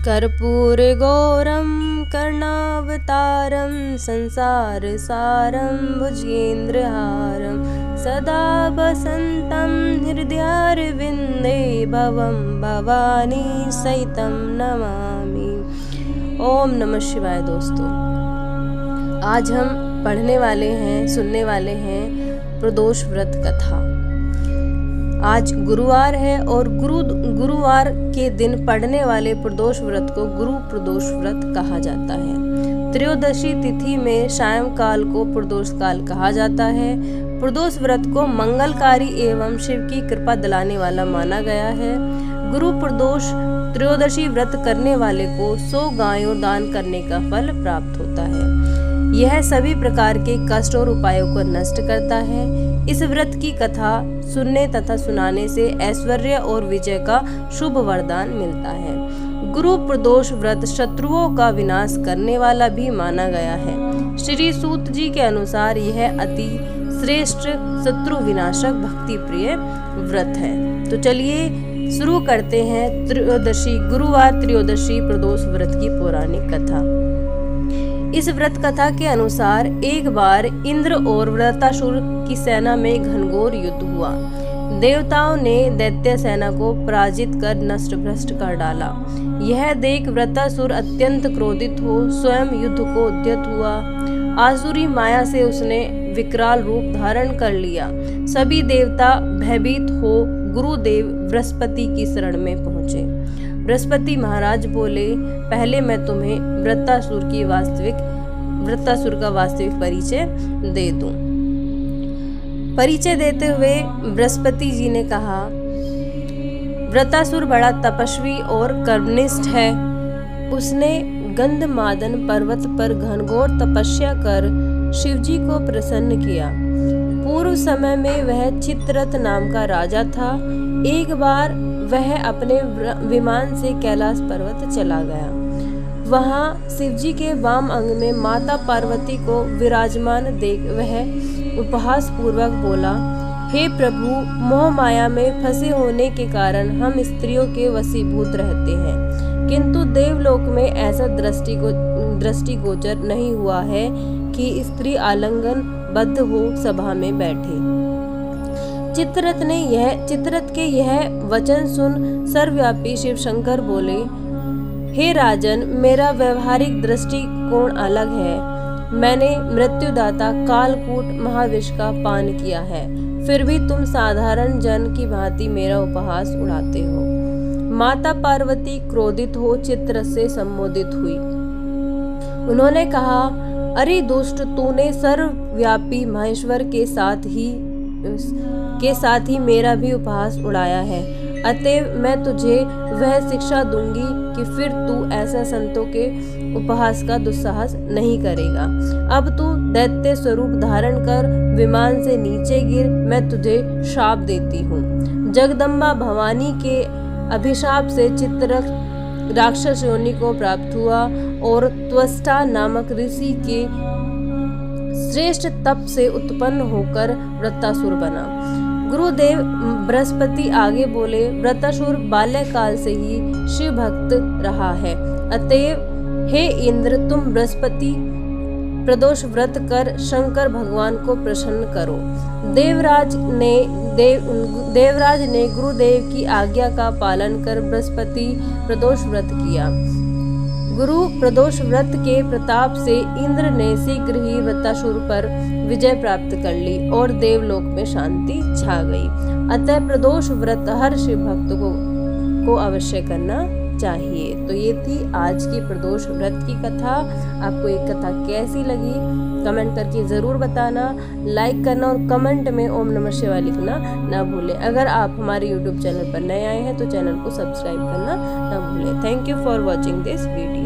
कर्पूरगौरं कर्णावतारं संसारसारं भुजगेन्द्रहारं सदा वसन्तं हृदयारविन्दे भवं भवानी सहितं नमामि। ओम नमः शिवाय। दोस्तों, आज हम पढ़ने वाले हैं, सुनने वाले हैं प्रदोष व्रत कथा। आज गुरुवार है और गुरुवार के दिन पढ़ने वाले प्रदोष व्रत को गुरु प्रदोष व्रत कहा जाता है। त्रयोदशी तिथि में सायंकाल को प्रदोष काल कहा जाता है। प्रदोष व्रत को मंगलकारी एवं शिव की कृपा दिलाने वाला माना गया है। गुरु प्रदोष त्रयोदशी व्रत करने वाले को 100 गायों दान करने का फल प्राप्त होता है। यह सभी प्रकार के कष्ट और उपायों को नष्ट करता है। इस व्रत की कथा सुनने तथा सुनाने से ऐश्वर्य और विजय का शुभ वरदान मिलता है। गुरु प्रदोष व्रत शत्रुओं का विनाश करने वाला भी माना गया है। श्री सूत जी के अनुसार यह अति श्रेष्ठ शत्रु विनाशक भक्ति प्रिय व्रत है। तो चलिए शुरू करते हैं गुरुवार त्रयोदशी प्रदोष व्रत की पौराणिक कथा। इस व्रत कथा के अनुसार एक बार इंद्र और वृत्रासुर की सेना में घनघोर युद्ध हुआ। देवताओं ने दैत्य सेना को पराजित कर नष्ट भ्रष्ट कर डाला। यह देख वृत्रासुर अत्यंत क्रोधित हो स्वयं युद्ध को उद्यत हुआ। आसुरी माया से उसने विकराल रूप धारण कर लिया। सभी देवता भयभीत हो गुरुदेव बृहस्पति की शरण में पहुंचे। बृहस्पति महाराज बोले, पहले मैं तुम्हें वृत्रासुर का वास्तविक परिचय दे दूं। परिचय देते हुए बृहस्पति जी ने कहा, वृत्रासुर बड़ा तपस्वी और कर्मनिष्ठ है। उसने गंधमादन पर्वत पर घनघोर तपस्या कर शिवजी को प्रसन्न किया। पूर्व समय में वह चित्ररथ नाम का राजा था। एक बार वह अपने विमान से कैलाश पर्वत चला गया। वहां शिवजी के वाम अंग में माता पार्वती को विराजमान देख वह उपहास पूर्वक बोला, हे प्रभु, मोह माया में फंसे होने के कारण हम स्त्रियों के वशीभूत रहते हैं, किंतु देवलोक में ऐसा दृष्टिगोचर नहीं हुआ है कि स्त्री आलिंगन बद्ध हो सभा में बैठे। चित्ररथ के यह वचन सुन सर्वव्यापी शिव शंकर बोले, हे राजन, मेरा व्यवहारिक दृष्टिकोण अलग है। मैंने मृत्युदाता कालकूट महाविष का पान किया है, फिर भी तुम साधारण जन की भांति मेरा उपहास उड़ाते हो। माता पार्वती क्रोधित हो चित्ररथ से संबोधित हुई। उन्होंने कहा, अरे दुष्ट, तूने सर्वव्यापी महेश्वर के साथ ही मेरा भी उपहास उड़ाया है। अतएव मैं तुझे वह शिक्षा दूंगी कि फिर तू ऐसा संतों के उपहास का दुस्साहस नहीं करेगा। अब तू दैत्य स्वरूप धारण कर विमान से नीचे गिर, मैं तुझे शाप देती हूँ। जगदम्बा भवानी के अभिशाप से चित्ररथ राक्षस योनि को प्राप्त हुआ और त्वष्टा नामक ऋषि के श्रेष्ठ तप से उत्पन्न होकर वृत्रासुर बना। गुरुदेव बृहस्पति आगे बोले, वृत्रासुर बाल्यकाल से ही शिव भक्त रहा है। अतएव हे इंद्र, तुम बृहस्पति प्रदोष व्रत कर शंकर भगवान को प्रसन्न करो। देवराज ने गुरुदेव की आज्ञा का पालन कर बृहस्पति प्रदोष व्रत किया। गुरु प्रदोष व्रत के प्रताप से इंद्र ने शीघ्र ही वृत्रासुर पर विजय प्राप्त कर ली और देवलोक में शांति छा गई। अतः प्रदोष व्रत हर शिव भक्त को अवश्य करना चाहिए। तो ये थी आज की प्रदोष व्रत की कथा। आपको ये कथा कैसी लगी कमेंट करके ज़रूर बताना। लाइक करना और कमेंट में ओम नमः शिवाय लिखना ना भूलें। अगर आप हमारे यूट्यूब चैनल पर नए आए हैं तो चैनल को सब्सक्राइब करना ना भूलें। Thank you for watching this video.